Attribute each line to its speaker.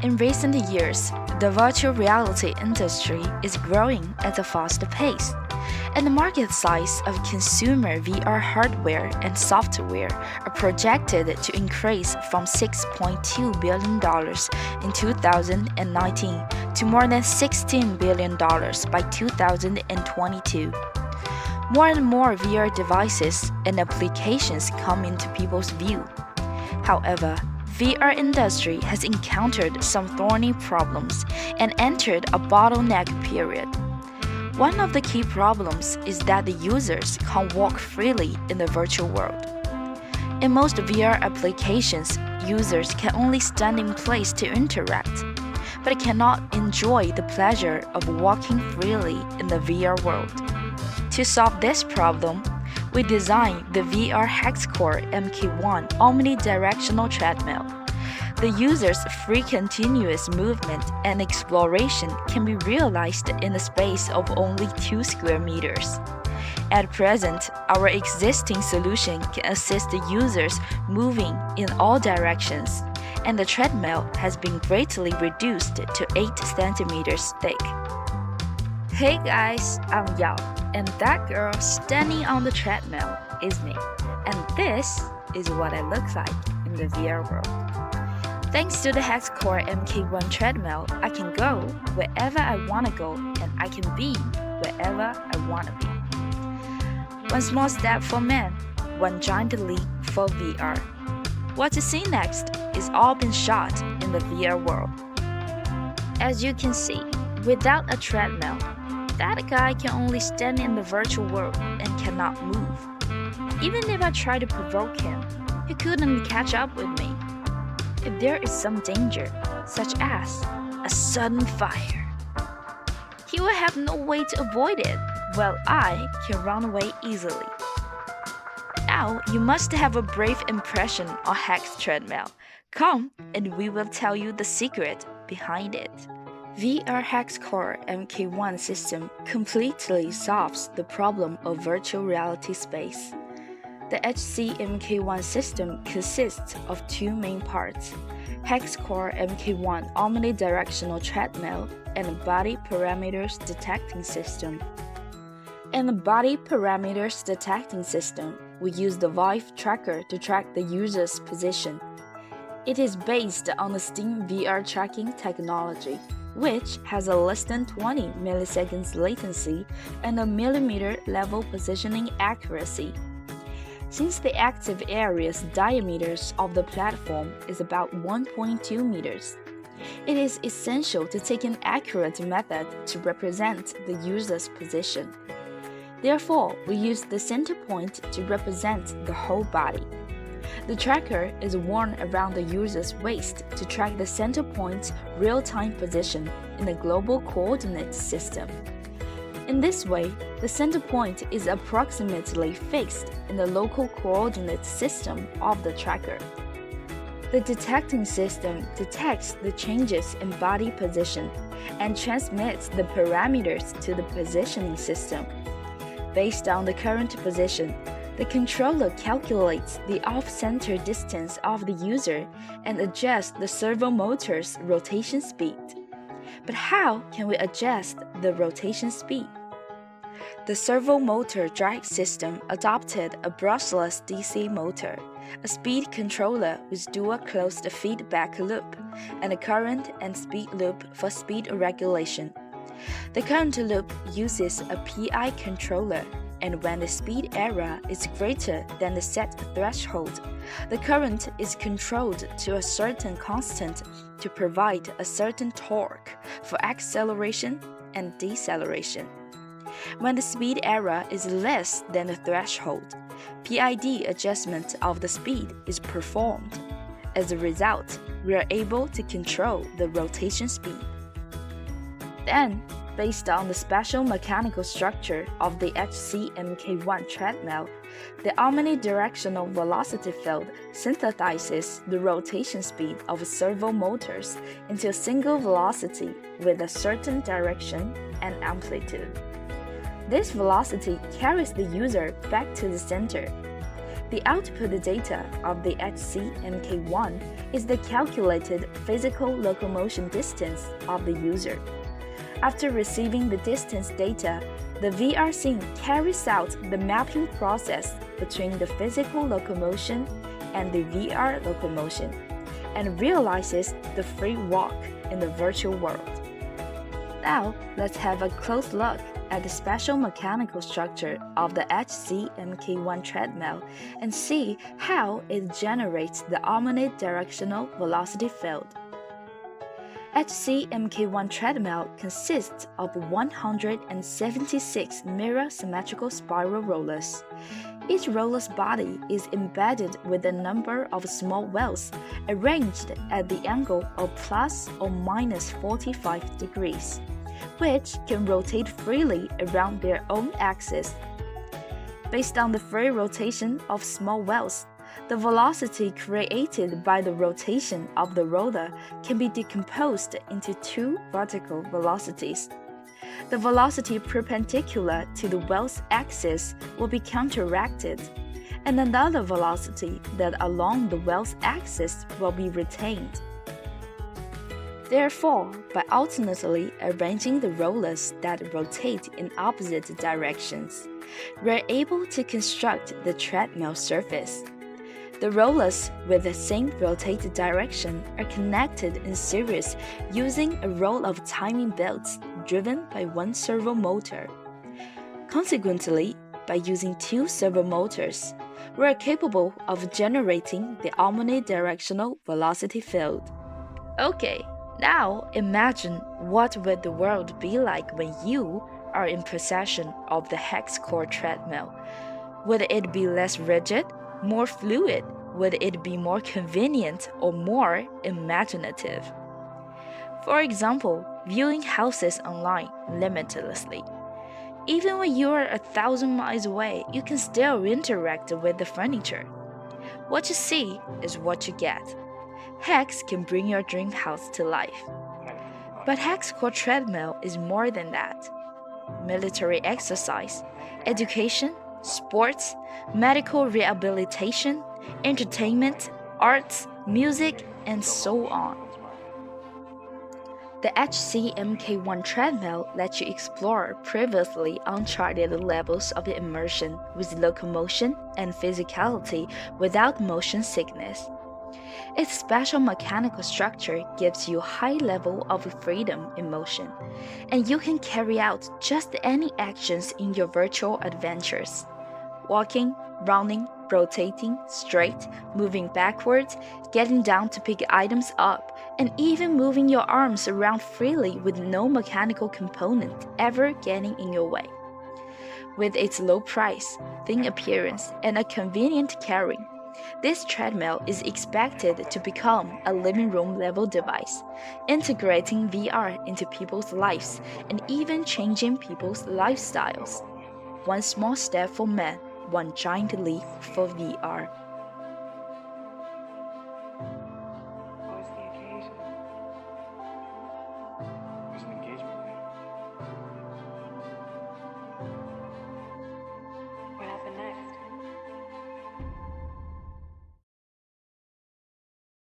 Speaker 1: In recent years, the virtual reality industry is growing at a fast pace, and the market size of consumer VR hardware and software are projected to increase from $6.2 billion in 2019 to more than $16 billion by 2022. More and more VR devices and applications come into people's view. However, VR industry has encountered some thorny problems and entered a bottleneck period. One of the key problems is that the users can't walk freely in the virtual world. In most VR applications, users can only stand in place to interact, but cannot enjoy the pleasure of walking freely in the VR world. To solve this problem, we designed the VR Hex Core MK1 omnidirectional treadmill. The user's free continuous movement and exploration can be realized in a space of only 2 square meters. At present, our existing solution can assist the users moving in all directions, and the treadmill has been greatly reduced to 8 centimeters thick. Hey guys, I'm Yao, and that girl standing on the treadmill is me, and this is what I look like in the VR world. Thanks to the Hex Core MK1 treadmill, I can go wherever I want to go, and I can be wherever I want to be. One small step for man, one giant leap for VR. What to see next is all been shot in the VR world. As you can see, without a treadmill, that guy can only stand in the virtual world and cannot move. Even if I try to provoke him, he couldn't catch up with me. If there is some danger, such as a sudden fire, he will have no way to avoid it, while I can run away easily. Now you must have a brave impression on Hex Treadmill. Come and we will tell you the secret behind it. VR Hex Core MK1 system completely solves the problem of virtual reality space. The HCMK1 system consists of 2 main parts: Hex Core MK1 omnidirectional treadmill and a body parameters detecting system. In the body parameters detecting system, we use the Vive tracker to track the user's position. It is based on the Steam VR tracking technology, which has a less than 20 milliseconds latency and a millimeter level positioning accuracy. Since the active area's diameters of the platform is about 1.2 meters, it is essential to take an accurate method to represent the user's position. Therefore, we use the center point to represent the whole body. The tracker is worn around the user's waist to track the center point's real-time position in the global coordinate system. In this way, the center point is approximately fixed in the local coordinate system of the tracker. The detecting system detects the changes in body position and transmits the parameters to the positioning system. Based on the current position, the controller calculates the off-center distance of the user and adjusts the servo motor's rotation speed. But how can we adjust the rotation speed? The servo motor drive system adopted a brushless DC motor, a speed controller with dual closed feedback loop, and a current and speed loop for speed regulation. The current loop uses a PI controller, and when the speed error is greater than the set threshold, the current is controlled to a certain constant to provide a certain torque for acceleration and deceleration. When the speed error is less than the threshold, PID adjustment of the speed is performed. As a result, we are able to control the rotation speed. Then, based on the special mechanical structure of the HCMK1 treadmill, the omnidirectional velocity field synthesizes the rotation speed of servo motors into a single velocity with a certain direction and amplitude. This velocity carries the user back to the center. The The output data of the HCMK1 is the calculated physical locomotion distance of the user. After receiving the distance data, the VR scene carries out the mapping process between the physical locomotion and the VR locomotion, and realizes the free walk in the virtual world. Now, let's have a close look at the special mechanical structure of the HCMK1 treadmill and see how it generates the omnidirectional velocity field. HCMK1 treadmill consists of 176 mirror symmetrical spiral rollers. Each roller's body is embedded with a number of small wells arranged at the angle of plus or minus 45 degrees, which can rotate freely around their own axis. Based on the free rotation of small wells, the velocity created by the rotation of the roller can be decomposed into two vertical velocities. The velocity perpendicular to the well's axis will be counteracted, and another velocity that along the well's axis will be retained. Therefore, by alternately arranging the rollers that rotate in opposite directions, we're able to construct the treadmill surface. The rollers with the same rotated direction are connected in series using a row of timing belts driven by one servo motor. Consequently, by using two servo motors, we are capable of generating the omnidirectional velocity field. Okay, now imagine what would the world be like when you are in possession of the Hex Core treadmill. Would it be less rigid, more fluid? Would it be more convenient or more imaginative? For example, viewing houses online limitlessly. Even when you are 1,000 miles away, you can still interact with the furniture. What you see is what you get. Hex can bring your dream house to life. But Hex Core treadmill is more than that. Military exercise, education, sports, medical rehabilitation, entertainment, arts, music, and so on. The HCMK1 treadmill lets you explore previously uncharted levels of immersion with locomotion and physicality without motion sickness. Its special mechanical structure gives you a high level of freedom in motion, and you can carry out just any actions in your virtual adventures. Walking, running, rotating, straight, moving backwards, getting down to pick items up, and even moving your arms around freely with no mechanical component ever getting in your way. With its low price, thin appearance, and a convenient carry, this treadmill is expected to become a living room level device, integrating VR into people's lives and even changing people's lifestyles. One small step for man, one giant leap for VR.